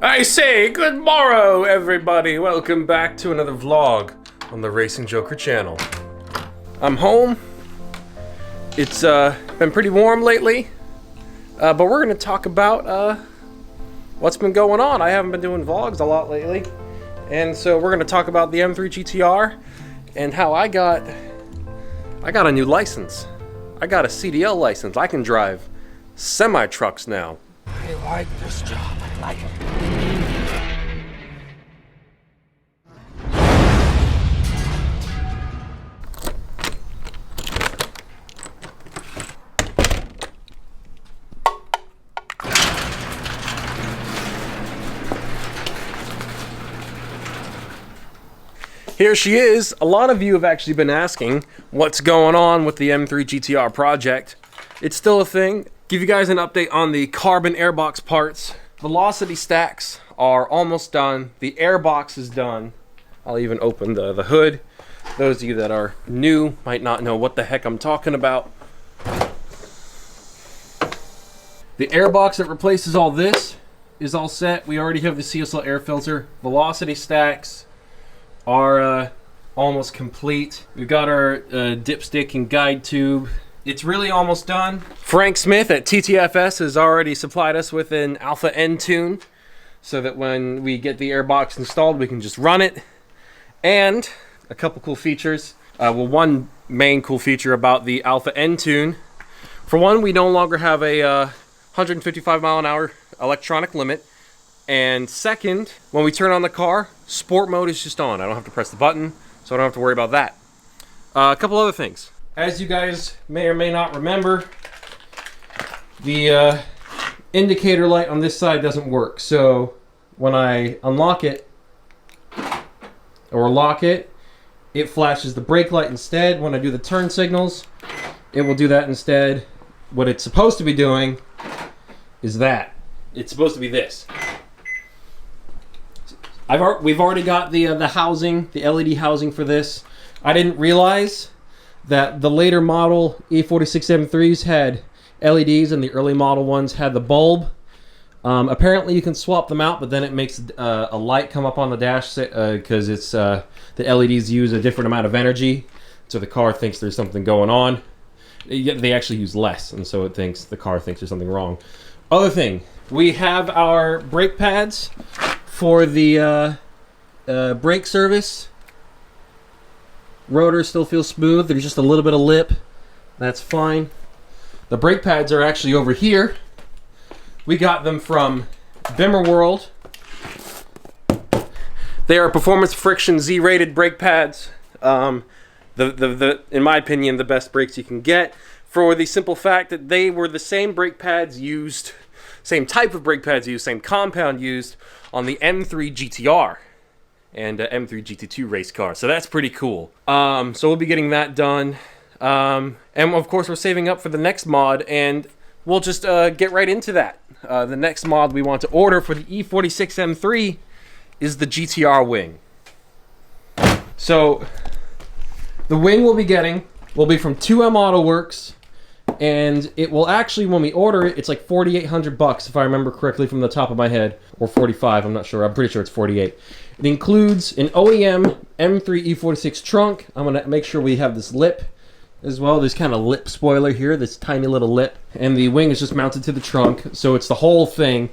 I say good morrow, everybody. Welcome back to another vlog on the Racing Joker channel. I'm home. It's been pretty warm lately, but we're gonna talk about what's been going on. I haven't been doing vlogs a lot lately, and so we're gonna talk about the M3 GTR and how I got a new license. I got a CDL license. I can drive semi-trucks now. I like this job. I like it. Here she is. A lot of you have actually been asking what's going on with the M3 GTR project. It's still a thing. Give you guys an update on the carbon airbox parts. Velocity stacks are almost done. The airbox is done. I'll even open the hood. Those of you that are new might not know what the heck I'm talking about. The airbox that replaces all this is all set. We already have the CSL air filter. Velocity stacks are almost complete. We've got our dipstick and guide tube. It's really almost done. Frank Smith at TTFS has already supplied us with an Alpha N tune so that when we get the airbox installed, we can just run it. And a couple cool features. Well, one main cool feature about the Alpha N tune. For one, we no longer have a 155 mile an hour electronic limit. And second, when we turn on the car, sport mode is just on. I don't have to press the button, so I don't have to worry about that. A couple other things. As you guys may or may not remember, the indicator light on this side doesn't work. So when I unlock it or lock it, it flashes the brake light instead. When I do the turn signals, it will do that instead. What it's supposed to be doing is that. It's supposed to be this. We've already got the housing, the LED housing for this. I didn't realize that the later model E46 M3s had LEDs and the early model ones had the bulb. Apparently you can swap them out, but then it makes a light come up on the dash because it's the LEDs use a different amount of energy, so the car thinks there's something going on. They actually use less, and so the car thinks there's something wrong. Other thing, we have our brake pads for the brake service. Rotor still feels smooth. There's just a little bit of lip. That's fine. The brake pads are actually over here. We got them from Bimmer World. They are Performance Friction Z-rated brake pads. In my opinion, the best brakes you can get, for the simple fact that they were the same brake pads used, same type of brake pads used, same compound used on the M3 GTR and M3 GT2 race car. So that's pretty cool. So we'll be getting that done. And of course we're saving up for the next mod, and we'll just get right into that. The next mod we want to order for the E46 M3 is the GTR wing. So the wing we'll be getting will be from 2M Auto Works, and it will actually, when we order it, it's like $4,800 if I remember correctly from the top of my head, or 45, I'm not sure. I'm pretty sure it's 48. It includes an OEM M3 E46 trunk. I'm gonna make sure we have this lip as well. This kind of lip spoiler here, this tiny little lip, and the wing is just mounted to the trunk, so it's the whole thing,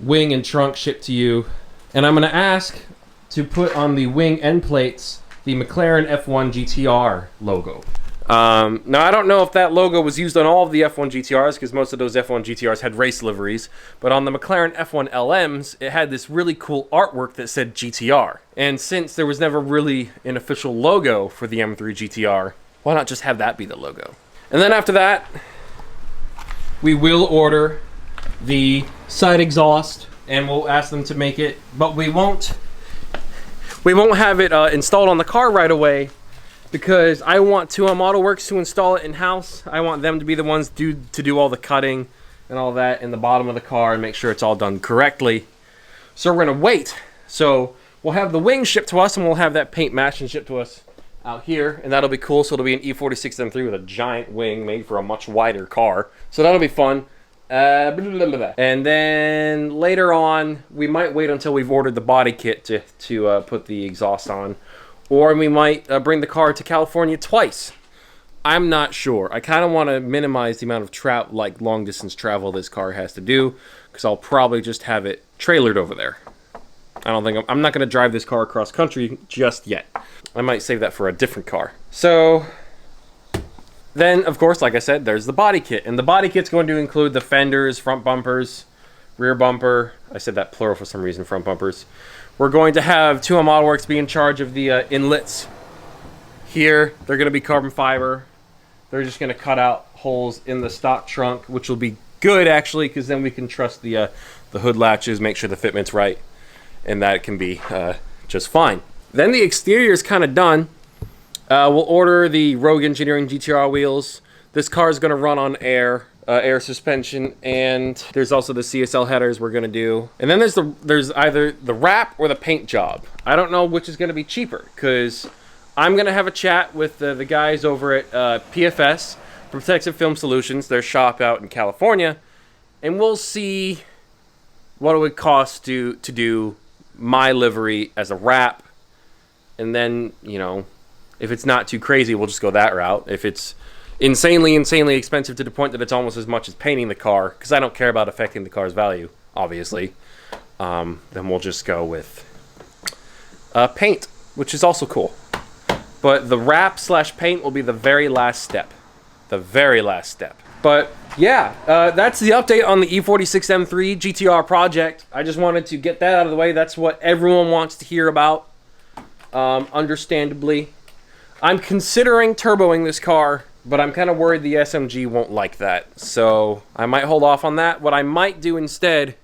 wing and trunk shipped to you. And I'm gonna ask to put on the wing end plates the McLaren F1 GTR logo. Now, I don't know if that logo was used on all of the F1 GTRs, because most of those F1 GTRs had race liveries, but on the McLaren F1 LMs, it had this really cool artwork that said GTR. And since there was never really an official logo for the M3 GTR, why not just have that be the logo? And then after that, we will order the side exhaust, and we'll ask them to make it, but we won't have it installed on the car right away, because I want 2M Auto Works to install it in-house. I want them to be the ones to do all the cutting and all that in the bottom of the car and make sure it's all done correctly. So we're gonna wait. So we'll have the wing shipped to us, and we'll have that paint match and shipped to us out here, and that'll be cool. So it'll be an E46 M3 with a giant wing made for a much wider car. So that'll be fun. And then later on, we might wait until we've ordered the body kit to put the exhaust on, or we might bring the car to California twice. I'm not sure. I kind of want to minimize the amount of long distance travel this car has to do, because I'll probably just have it trailered over there. I'm not going to drive this car across country just yet. I might save that for a different car. So then, of course, like I said, there's the body kit, and the body kit's going to include the fenders, front bumpers, rear bumper. I said that plural for some reason, front bumpers. We're going to have 2M Auto Works be in charge of the inlets here. They're going to be carbon fiber. They're just going to cut out holes in the stock trunk, which will be good, actually, because then we can trust the hood latches, make sure the fitment's right, and that can be just fine. Then the exterior is kind of done. We'll order the Rogue Engineering GTR wheels. This car is going to run on air suspension, and there's also the CSL headers we're going to do. And then there's either the wrap or the paint job. I don't know which is going to be cheaper, because I'm going to have a chat with the guys over at PFS, Protective Film Solutions, their shop out in California, and we'll see what it would cost to do my livery as a wrap. And then, you know, if it's not too crazy, we'll just go that route. If it's insanely expensive to the point that it's almost as much as painting the car, because I don't care about affecting the car's value, obviously, then we'll just go with paint, which is also cool. But the wrap / paint will be the very last step. The very last step. But yeah, that's the update on the E46 M3 GTR project. I just wanted to get that out of the way. That's what everyone wants to hear about, understandably. I'm considering turboing this car, but I'm kind of worried the SMG won't like that. So I might hold off on that. What I might do instead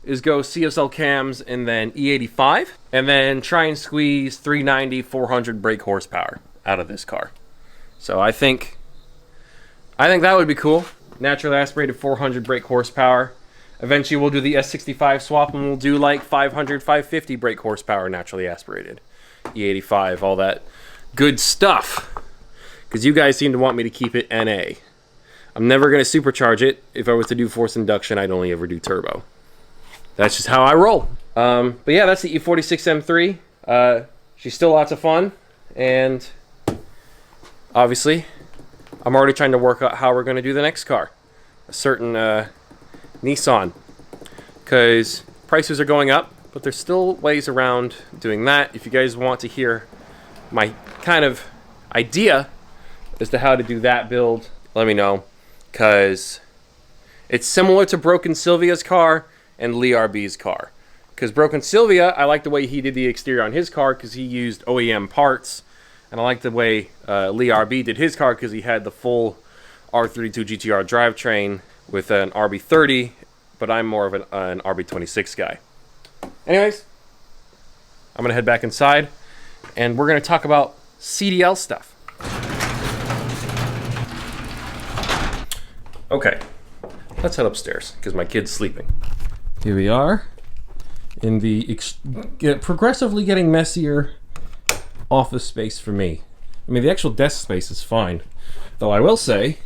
is go CSL cams and then E85, and then try and squeeze 390, 400 brake horsepower out of this car. So I think that would be cool. Naturally aspirated 400 brake horsepower. Eventually we'll do the S65 swap, and we'll do like 500, 550 brake horsepower naturally aspirated. E85, all that good stuff. Because you guys seem to want me to keep it NA. I'm never going to supercharge it. If I was to do forced induction, I'd only ever do turbo. That's just how I roll. But yeah, that's the E46 M3. She's still lots of fun. And obviously, I'm already trying to work out how we're going to do the next car. A certain Nissan. Because prices are going up, but there's still ways around doing that. If you guys want to hear my kind of idea as to how to do that build, let me know. Because it's similar to Broken Sylvia's car and Lee RB's car. Because Broken Sylvia, I like the way he did the exterior on his car because he used OEM parts. And I like the way Lee RB did his car because he had the full R32 GTR drivetrain with an RB30, but I'm more of an RB26 guy. Anyways, I'm going to head back inside, and we're going to talk about CDL stuff. Okay, let's head upstairs because my kid's sleeping. Here we are in the progressively getting messier office space for me. I mean, the actual desk space is fine, though I will say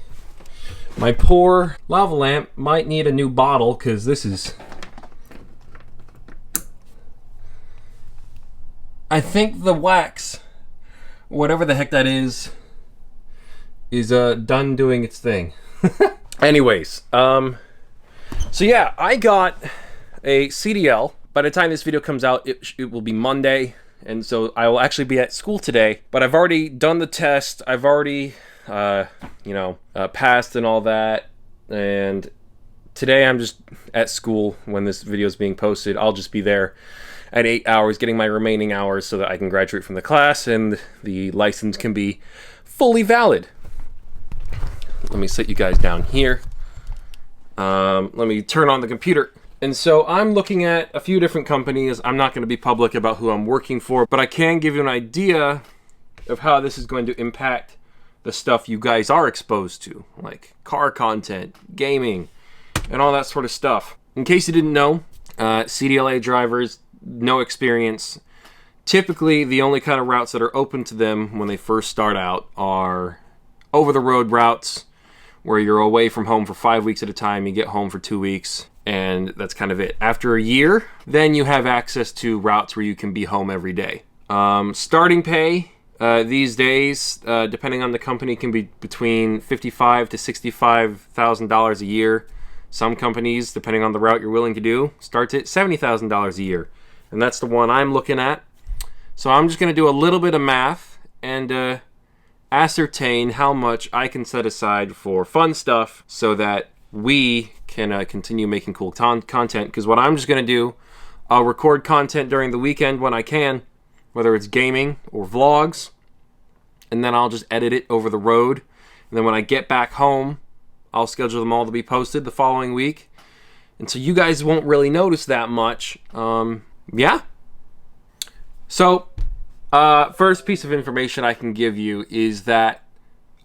my poor lava lamp might need a new bottle because this is, I think the wax, whatever the heck that is done doing its thing. Anyways, so yeah, I got a CDL. By the time this video comes out, it will be Monday, and so I will actually be at school today. But I've already done the test. I've already, passed and all that. And today I'm just at school when this video is being posted. I'll just be there at 8 hours, getting my remaining hours so that I can graduate from the class and the license can be fully valid. Let me sit you guys down here. Let me turn on the computer. And so I'm looking at a few different companies. I'm not going to be public about who I'm working for, but I can give you an idea of how this is going to impact the stuff you guys are exposed to, like car content, gaming, and all that sort of stuff. In case you didn't know, CDL A drivers, no experience, typically the only kind of routes that are open to them when they first start out are over-the-road routes, where you're away from home for 5 weeks at a time, you get home for 2 weeks, and that's kind of it. After a year, then you have access to routes where you can be home every day. Starting pay these days, depending on the company, can be between $55,000 to $65,000 a year. Some companies, depending on the route you're willing to do, starts at $70,000 a year. And that's the one I'm looking at. So I'm just going to do a little bit of math and ascertain how much I can set aside for fun stuff so that we can continue making cool content. Because what I'm just going to do, I'll record content during the weekend when I can, whether it's gaming or vlogs, and then I'll just edit it over the road. And then when I get back home, I'll schedule them all to be posted the following week. And so you guys won't really notice that much. Yeah. So, first piece of information I can give you is that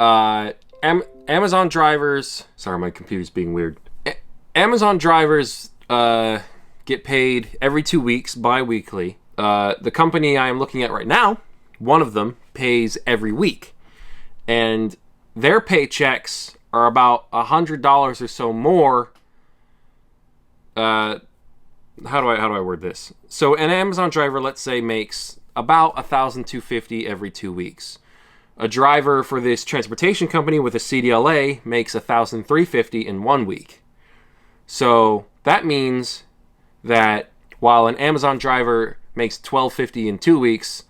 Amazon drivers... Sorry, my computer's being weird. Amazon drivers get paid every 2 weeks, bi-weekly. The company I am looking at right now, one of them, pays every week. And their paychecks are about $100 or so more. How do I word this? So an Amazon driver, let's say, makes about $1,250 every 2 weeks. A driver for this transportation company with a CDL A makes $1,350 in 1 week. So that means that while an Amazon driver makes $1,250 in 2 weeks,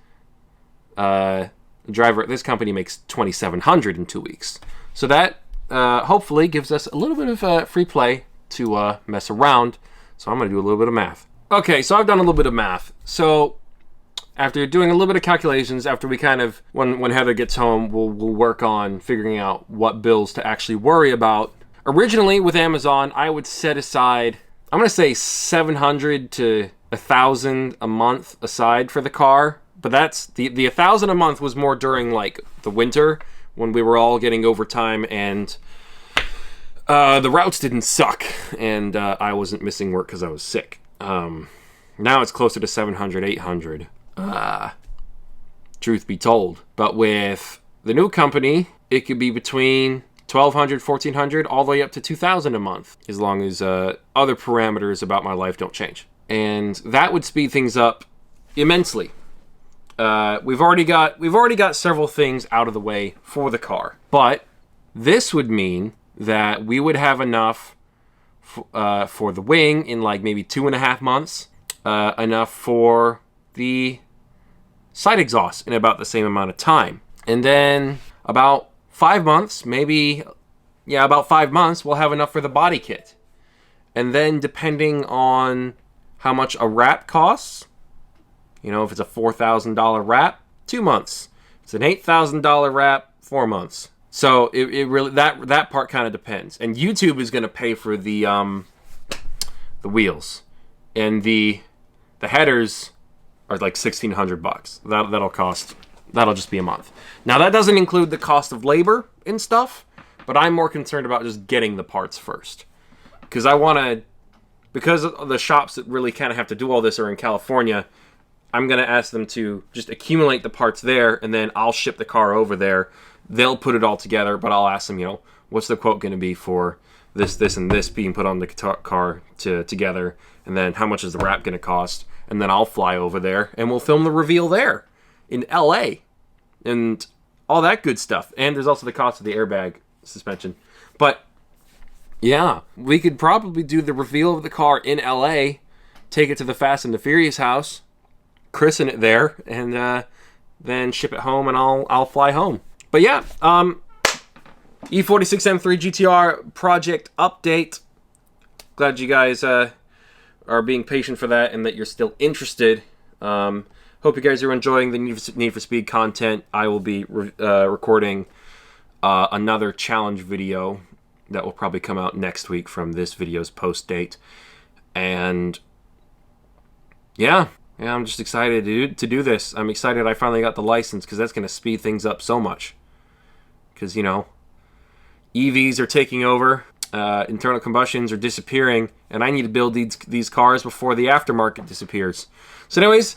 a driver at this company makes $2,700 in 2 weeks. So that hopefully gives us a little bit of free play to mess around. So I'm going to do a little bit of math. Okay, so I've done a little bit of math. So after doing a little bit of calculations, after we kind of, when Heather gets home, we'll work on figuring out what bills to actually worry about. Originally, with Amazon, I would set aside, I'm going to say $700 to $1,000 a month aside for the car. But that's, the $1,000 a month was more during, like, the winter, when we were all getting overtime and the routes didn't suck, and I wasn't missing work because I was sick. Now it's closer to $700, $800. Truth be told. But with the new company, it could be between $1,200, $1,400, all the way up to $2,000 a month, as long as other parameters about my life don't change. And that would speed things up immensely. We've already got several things out of the way for the car, but this would mean that we would have enough for the wing in like maybe 2.5 months, enough for the side exhaust in about the same amount of time, and then about 5 months, about 5 months, we'll have enough for the body kit, and then depending on how much a wrap costs. You know, if it's a $4,000 wrap, 2 months. If it's an $8,000 wrap, 4 months. So it really, that part kind of depends. And YouTube is going to pay for the wheels, and the headers are like $1,600. That'll just be a month. Now that doesn't include the cost of labor and stuff, but I'm more concerned about just getting the parts first, because the shops that really kind of have to do all this are in California. I'm going to ask them to just accumulate the parts there, and then I'll ship the car over there. They'll put it all together, but I'll ask them, what's the quote going to be for this, and this being put on the car together, and then how much is the wrap going to cost, and then I'll fly over there, and we'll film the reveal there in LA, and all that good stuff. And there's also the cost of the airbag suspension. But, yeah, we could probably do the reveal of the car in LA, take it to the Fast and the Furious house, christen it there, and then ship it home, and I'll fly home. But yeah, E46 M3 GTR project update. Glad you guys are being patient for that, and that you're still interested. Hope you guys are enjoying the Need for Speed content. I will be recording another challenge video that will probably come out next week from this video's post date, and yeah, I'm just excited to do this. I'm excited I finally got the license, because that's going to speed things up so much. Because, EVs are taking over, internal combustions are disappearing, and I need to build these cars before the aftermarket disappears. So anyways,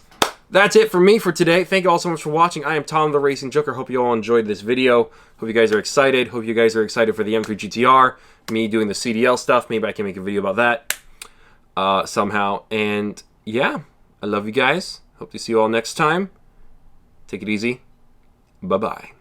that's it for me for today. Thank you all so much for watching. I am Tom, the Racing Joker. Hope you all enjoyed this video. Hope you guys are excited. Hope you guys are excited for the M3 GTR. Me doing the CDL stuff. Maybe I can make a video about that somehow. And yeah, I love you guys. Hope to see you all next time. Take it easy. Bye-bye.